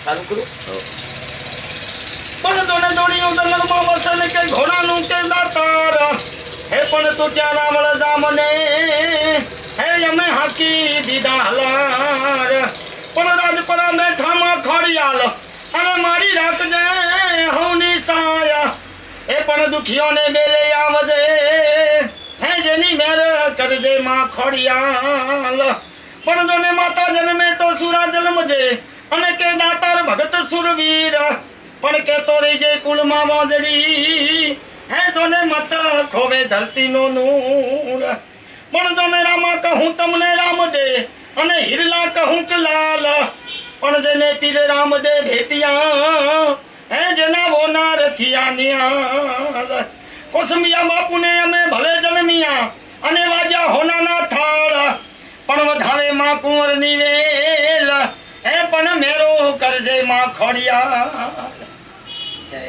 ચાલુ કરું પણ તોને દોડીઓ દલમાં વસન કે ઘોડાનું કે દાતાર હે પણ તું ત્યાં રાવળ જામને હે અમે હાકી દીધા હલાર પણ રાજપરા બેઠામાં ખોડિયાલ અને મારી રાખજે હવની સાયા એ પણ દુખીઓને બેલે આવજે હે જેની મેર કરજે માં ખોડિયાલ પણ જોને માતા જન્મે તો સુરા જન્મજે અને કે દાતાર ભગત સુરવીર પણ કે તો રહી જય કુળમાં મોજડી હે જોને મત ખોવે ધરતીનો નૂર પણ જોને રામા કહું તમને રામ દે અને હિરલા કહું કે લાલ પણ જેને પીર રામ દે ભેટિયા હે જેના વોનાર થિયા નિયાલ કોસમિયા બાપુને અમે ભલે જન્મિયા અને વાજા હોનાના થાળ પણ વધાવે માં કુંવર નિવેલ હે પણ મેરો કરજે માં ખોડિયા જય